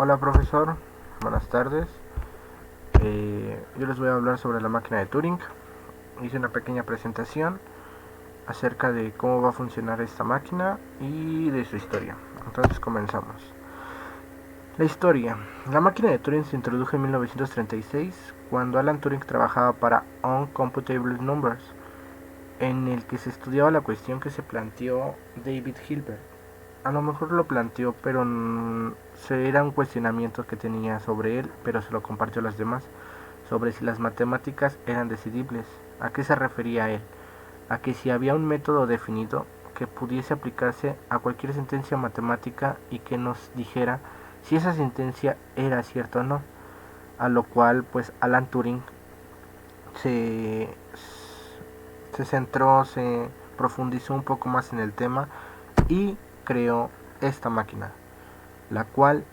Hola profesor, buenas tardes. Yo les voy a hablar sobre la máquina de Turing. Hice una pequeña presentación acerca de cómo va a funcionar esta máquina y de su historia. Entonces comenzamos. La historia. La máquina de Turing se introdujo en 1936 cuando Alan Turing trabajaba para Uncomputable Numbers, en el que se estudiaba la cuestión que se planteó David Hilbert. A lo mejor lo planteó, pero era un cuestionamiento que tenía sobre él, pero se lo compartió a los demás, sobre si las matemáticas eran decidibles. ¿A qué se refería él? A que si había un método definido que pudiese aplicarse a cualquier sentencia matemática y que nos dijera si esa sentencia era cierta o no. A lo cual, pues, Alan Turing se, se centró, se profundizó un poco más en el tema y creó esta máquina, la cual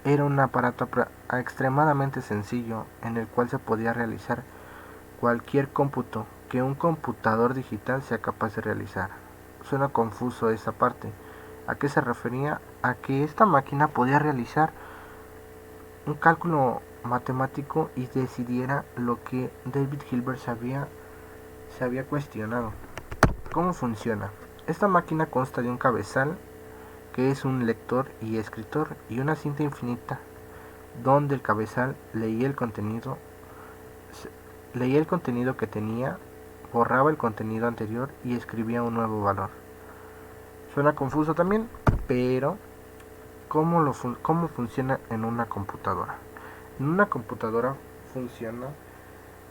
era un aparato extremadamente sencillo en el cual se podía realizar cualquier cómputo que un computador digital sea capaz de realizar. Suena confuso esa parte. ¿A qué se refería? A que esta máquina podía realizar un cálculo matemático y decidiera lo que David Hilbert se había cuestionado. ¿Cómo funciona? Esta máquina consta de un cabezal que es un lector y escritor, y una cinta infinita, donde el cabezal leía el contenido que tenía, borraba el contenido anterior y escribía un nuevo valor. Suena confuso también, pero ¿cómo funciona en una computadora? En una computadora funciona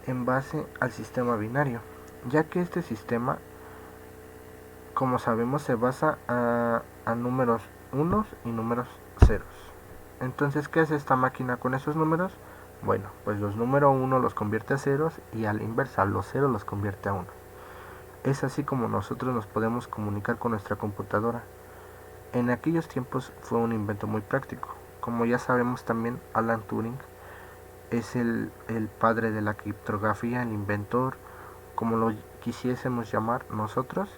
en base al sistema binario, ya que este sistema, como sabemos, se basa a números unos y números ceros. Entonces, ¿qué hace esta máquina con esos números? Bueno, pues los números 1 los convierte a ceros y a la inversa, los ceros los convierte a 1. Es así como nosotros nos podemos comunicar con nuestra computadora. En aquellos tiempos fue un invento muy práctico. Como ya sabemos también, Alan Turing es el padre de la criptografía, el inventor, como lo quisiésemos llamar nosotros.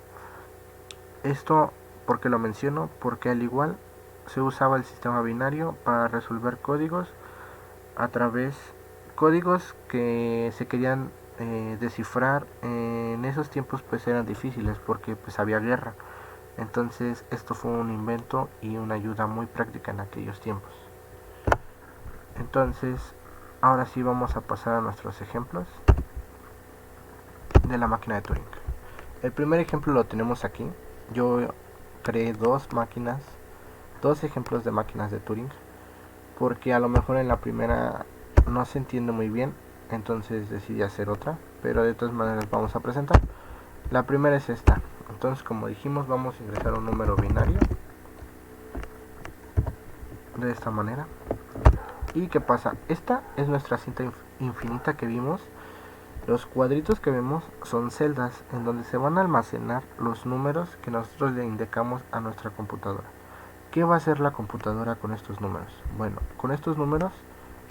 Esto, ¿por qué lo menciono? Porque al igual se usaba el sistema binario para resolver códigos a través códigos que se querían descifrar. En esos tiempos pues eran difíciles porque pues había guerra. Entonces esto fue un invento y una ayuda muy práctica en aquellos tiempos. Entonces ahora sí vamos a pasar a nuestros ejemplos de la máquina de Turing. El primer ejemplo lo tenemos aquí. Yo creé dos ejemplos de máquinas de Turing, porque a lo mejor en la primera no se entiende muy bien, entonces decidí hacer otra, pero de todas maneras vamos a presentar. La primera es esta. Entonces, como dijimos, vamos a ingresar un número binario de esta manera. ¿Y qué pasa? Esta es nuestra cinta infinita que vimos. Los cuadritos que vemos son celdas en donde se van a almacenar los números que nosotros le indicamos a nuestra computadora. ¿Qué va a hacer la computadora con estos números? Bueno, con estos números,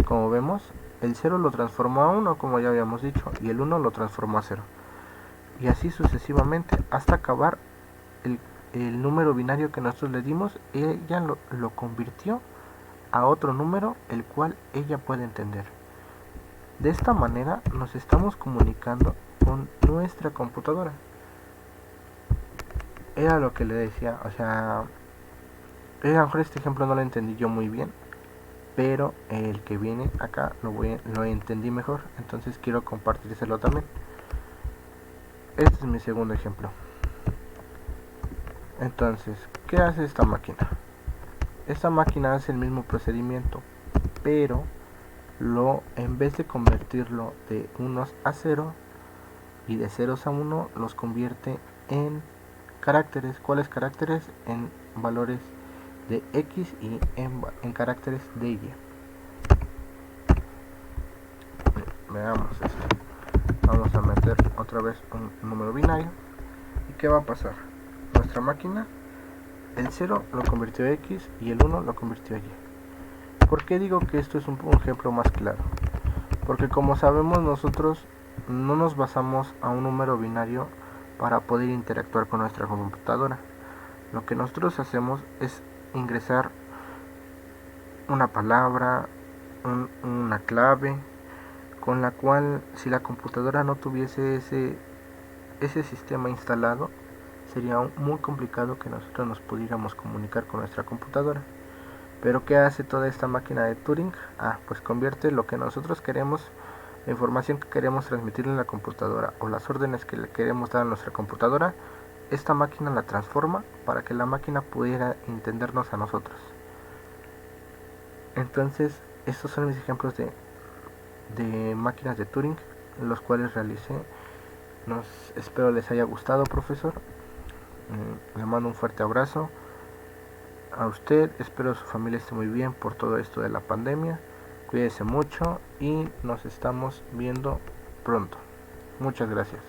como vemos, el 0 lo transformó a 1, como ya habíamos dicho, y el 1 lo transformó a 0. Y así sucesivamente, hasta acabar el número binario que nosotros le dimos, ella lo convirtió a otro número, el cual ella puede entender. De esta manera nos estamos comunicando con nuestra computadora. Era lo que le decía, o sea, a lo mejor este ejemplo no lo entendí yo muy bien, pero el que viene acá lo entendí mejor, entonces quiero compartírselo también. Este es mi segundo ejemplo. Entonces, ¿qué hace esta máquina? Esta máquina hace el mismo procedimiento, pero en vez de convertirlo de unos a 0 y de ceros a 1, los convierte en caracteres. ¿Cuáles caracteres? En valores de X y en caracteres de Y. Veamos esto. Vamos a meter otra vez un número binario. ¿Y qué va a pasar? Nuestra máquina, el 0 lo convirtió a X y el 1 lo convirtió a Y. ¿Por qué digo que esto es un ejemplo más claro? Porque como sabemos, nosotros no nos basamos a un número binario para poder interactuar con nuestra computadora. Lo que nosotros hacemos es ingresar una palabra, una clave, con la cual si la computadora no tuviese ese sistema instalado, sería muy complicado que nosotros nos pudiéramos comunicar con nuestra computadora. Pero ¿qué hace toda esta máquina de Turing? Pues convierte lo que nosotros queremos, la información que queremos transmitirle a la computadora o las órdenes que le queremos dar a nuestra computadora, esta máquina la transforma para que la máquina pudiera entendernos a nosotros. Entonces, estos son mis ejemplos de máquinas de Turing, los cuales realicé. Espero les haya gustado, profesor. Le mando un fuerte abrazo a usted. Espero su familia esté muy bien por todo esto de la pandemia. Cuídese mucho y nos estamos viendo pronto. Muchas gracias.